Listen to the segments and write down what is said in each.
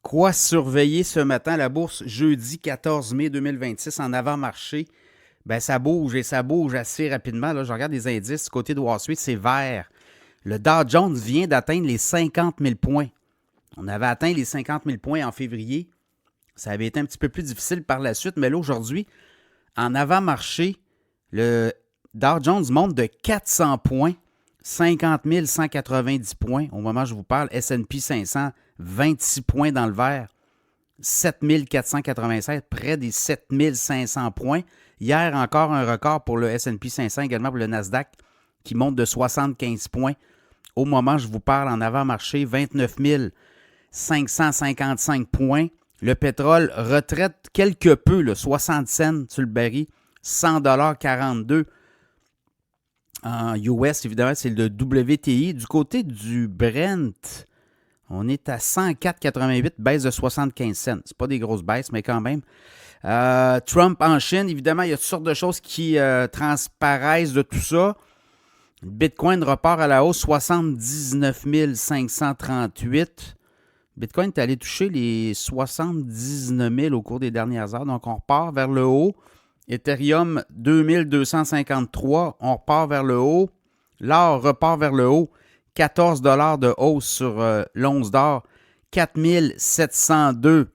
Quoi surveiller ce matin? La bourse, jeudi 14 mai 2026, en avant-marché. Ben, ça bouge et ça bouge assez rapidement. Là, je regarde les indices du côté de Wall Street, c'est vert. Le Dow Jones vient d'atteindre les 50 000 points. On avait atteint les 50 000 points en février. Ça avait été un petit peu plus difficile par la suite, mais là, aujourd'hui, en avant-marché, le Dow Jones monte de 400 points, 50 190 points. Au moment où je vous parle, S&P 500, 26 points dans le vert, 7 487, près des 7 500 points. Hier, encore un record pour le S&P 500, également pour le Nasdaq, qui monte de 75 points. Au moment où je vous parle, en avant-marché, 29 555 points. Le pétrole retraite quelque peu, là, 60 cents sur le baril, 100,42 en US, évidemment, c'est le WTI. Du côté du Brent, on est à 104,88, baisse de 75 cents. C'est pas des grosses baisses, mais quand même. Trump en Chine, évidemment, il y a toutes sortes de choses qui transparaissent de tout ça. Le Bitcoin repart à la hausse, 79 538. Bitcoin est allé toucher les 79 000 au cours des dernières heures, donc on repart vers le haut. Ethereum, 2253, on repart vers le haut. L'or repart vers le haut, 14 $ de hausse sur l'once d'or, 4702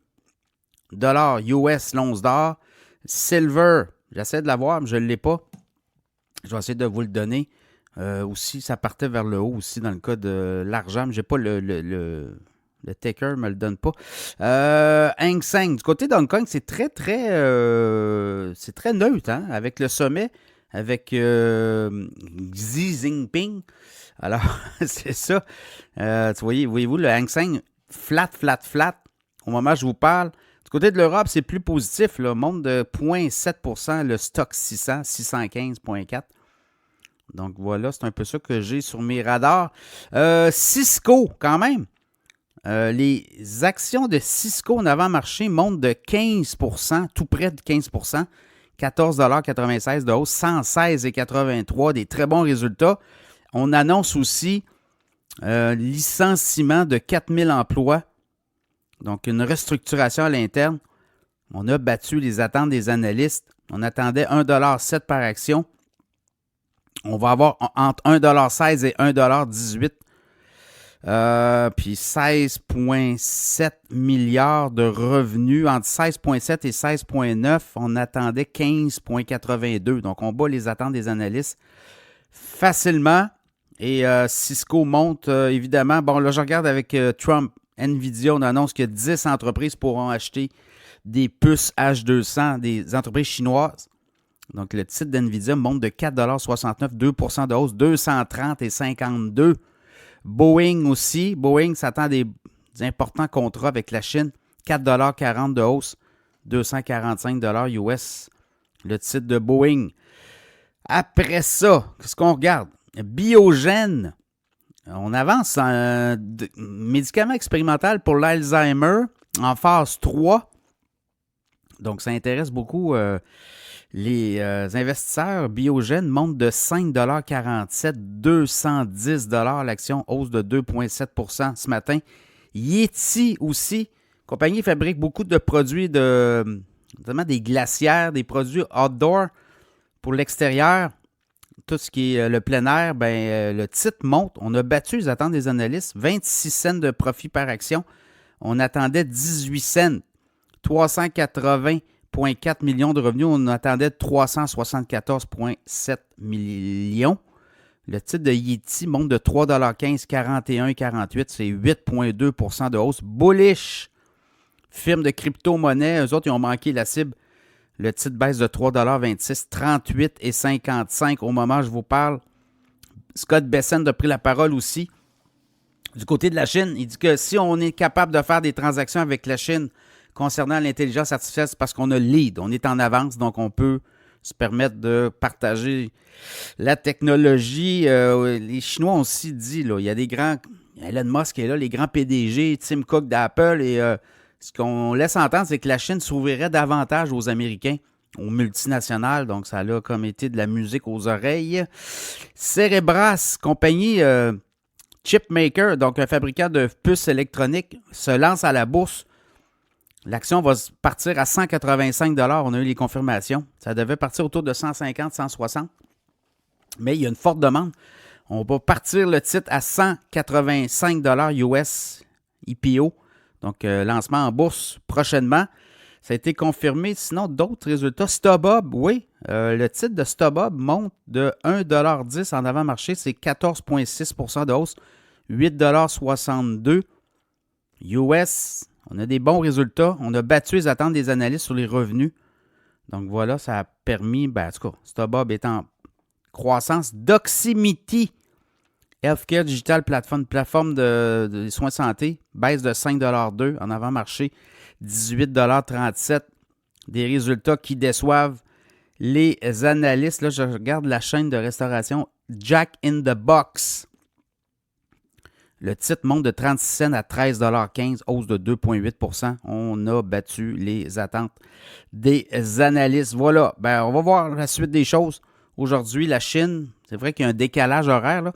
$ US l'once d'or. Silver, j'essaie de l'avoir, mais je ne l'ai pas. Je vais essayer de vous le donner. Aussi, ça partait vers le haut aussi dans le cas de l'argent, mais je n'ai pas le ticker ne me le donne pas. Hang Seng, du côté d'Hong Kong, c'est très neutre, hein, avec le sommet, avec Xi Jinping. Alors, c'est ça. Voyez-vous, le Hang Seng, flat. Au moment où je vous parle. Du côté de l'Europe, c'est plus positif, là, monte de 0,7 %, le stock 600, 615,4. Donc voilà, c'est un peu ça que j'ai sur mes radars. Cisco, quand même. Les actions de Cisco en avant-marché montent de 15 %, tout près de 15 %, 14,96 $ de hausse, 116,83 $, des très bons résultats. On annonce aussi licenciement de 4000 emplois, donc une restructuration à l'interne. On a battu les attentes des analystes. On attendait 1,7 $ par action. On va avoir entre 1,16 $ et 1,18 $. Puis 16,7 milliards de revenus, entre 16,7 et 16,9. On attendait 15,82. Donc, on bat les attentes des analystes facilement. Et Cisco monte, évidemment. Bon, là, je regarde avec Trump, Nvidia, on annonce que 10 entreprises pourront acheter des puces H200, des entreprises chinoises. Donc, le titre d'Nvidia monte de 4,69 $, 2 % de hausse, 230 et 52. Boeing aussi. Boeing s'attend à des importants contrats avec la Chine. 4,40 $ de hausse, 245 $ US. Le titre de Boeing. Après ça, qu'est-ce qu'on regarde? Biogen. On avance en médicament expérimental pour l'Alzheimer en phase 3. Donc, ça intéresse beaucoup les investisseurs. Biogen monte de 5,47 $, 210 $ l'action, hausse de 2,7 % ce matin. Yeti aussi, compagnie fabrique beaucoup de produits notamment des glacières, des produits outdoor pour l'extérieur. Tout ce qui est le plein air, le titre monte. On a battu les attentes des analystes. 26 cents de profit par action. On attendait 18 cents. 380,4 millions de revenus. On attendait 374,7 millions. Le titre de Yeti monte de 3,15 $, 41,48. C'est 8,2 % de hausse. Bullish, firme de crypto-monnaie. Eux autres, ils ont manqué la cible. Le titre baisse de 3,26 $, 38,55 au moment où je vous parle. Scott Bessent a pris la parole aussi. Du côté de la Chine, il dit que si on est capable de faire des transactions avec la Chine concernant l'intelligence artificielle, c'est parce qu'on a le lead. On est en avance, donc on peut se permettre de partager la technologie. Les Chinois ont aussi dit, là, il y a des grands... Elon Musk est là, les grands PDG, Tim Cook d'Apple, et ce qu'on laisse entendre, c'est que la Chine s'ouvrirait davantage aux Américains, aux multinationales, donc ça a comme été de la musique aux oreilles. Cerebras, compagnie chipmaker, donc un fabricant de puces électroniques, se lance à la bourse L'action va partir à 185 $. On a eu les confirmations. Ça devait partir autour de 150, 160. Mais il y a une forte demande. On va partir le titre à 185 $ US IPO. Donc, lancement en bourse prochainement. Ça a été confirmé. Sinon, d'autres résultats. StubHub, oui. Le titre de StubHub monte de 1,10 $ en avant-marché. C'est 14,6 % de hausse. 8,62 $ US. On a des bons résultats. On a battu les attentes des analystes sur les revenus. Donc voilà, ça a permis, en tout cas, StubHub est en croissance. Doximity, Healthcare Digital Platform, plateforme de soins de santé, baisse de 5,2 $ en avant-marché, 18,37 $. Des résultats qui déçoivent les analystes. Là, je regarde la chaîne de restauration Jack in the Box. Le titre monte de 36 cents à 13,15 $, hausse de 2,8 %. On a battu les attentes des analystes. Voilà, on va voir la suite des choses. Aujourd'hui, la Chine, c'est vrai qu'il y a un décalage horaire, là,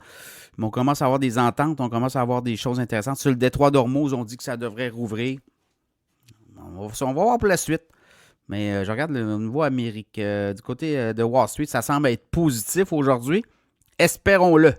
mais on commence à avoir des ententes, on commence à avoir des choses intéressantes. Sur le détroit d'Ormuz, on dit que ça devrait rouvrir. On va voir pour la suite. Mais je regarde le niveau Amérique. Du côté de Wall Street, ça semble être positif aujourd'hui. Espérons-le.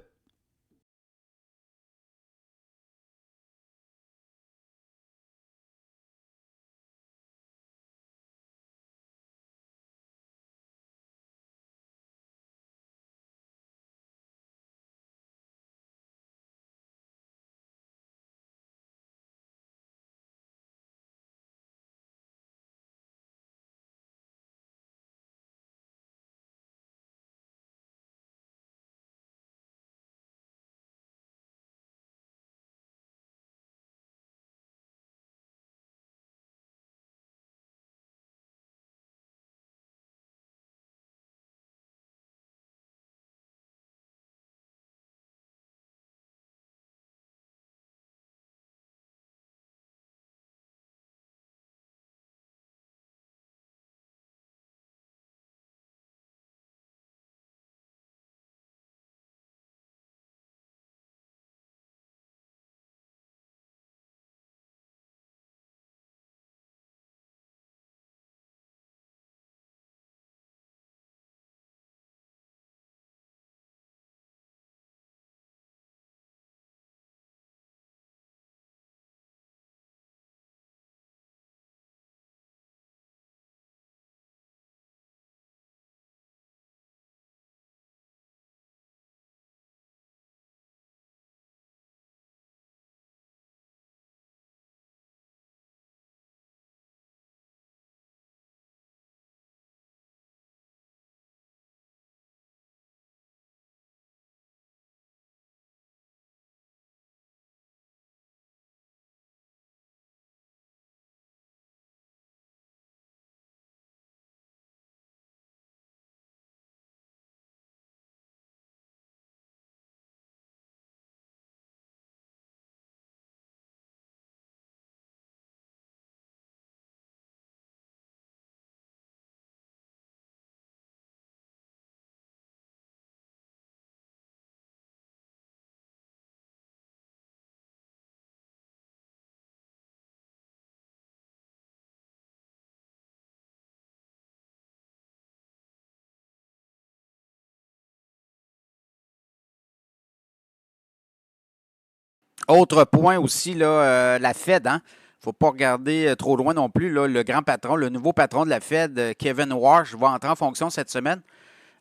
Autre point aussi, là, la Fed, hein? Faut pas regarder trop loin non plus. Là, le grand patron, le nouveau patron de la Fed, Kevin Warsh, va entrer en fonction cette semaine.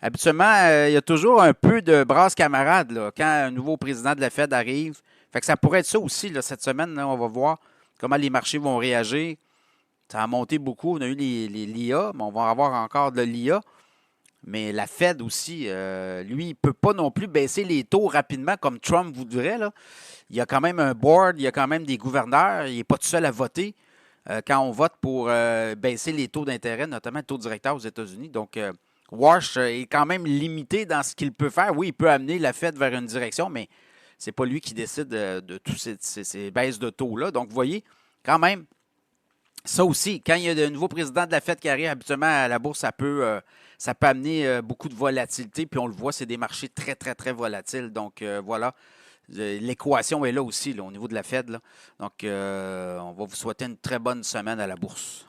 Habituellement, il y a toujours un peu de brasse camarade là, quand un nouveau président de la Fed arrive. Fait que ça pourrait être ça aussi là, cette semaine. Là, on va voir comment les marchés vont réagir. Ça a monté beaucoup. On a eu l'IA, mais on va avoir encore de l'IA. Mais la Fed aussi, lui, il ne peut pas non plus baisser les taux rapidement comme Trump voudrait. Là. Il y a quand même un board, il y a quand même des gouverneurs. Il n'est pas tout seul à voter quand on vote pour baisser les taux d'intérêt, notamment le taux directeur aux États-Unis. Donc, Warsh est quand même limité dans ce qu'il peut faire. Oui, il peut amener la Fed vers une direction, mais c'est pas lui qui décide de toutes ces baisses de taux-là. Donc, vous voyez, quand même, ça aussi, quand il y a de nouveaux présidents de la Fed qui arrivent, habituellement à la bourse, ça peut amener beaucoup de volatilité. Puis on le voit, c'est des marchés très, très, très volatiles. Donc voilà. l'équation est là aussi, là, au niveau de la Fed, là. Donc, on va vous souhaiter une très bonne semaine à la bourse.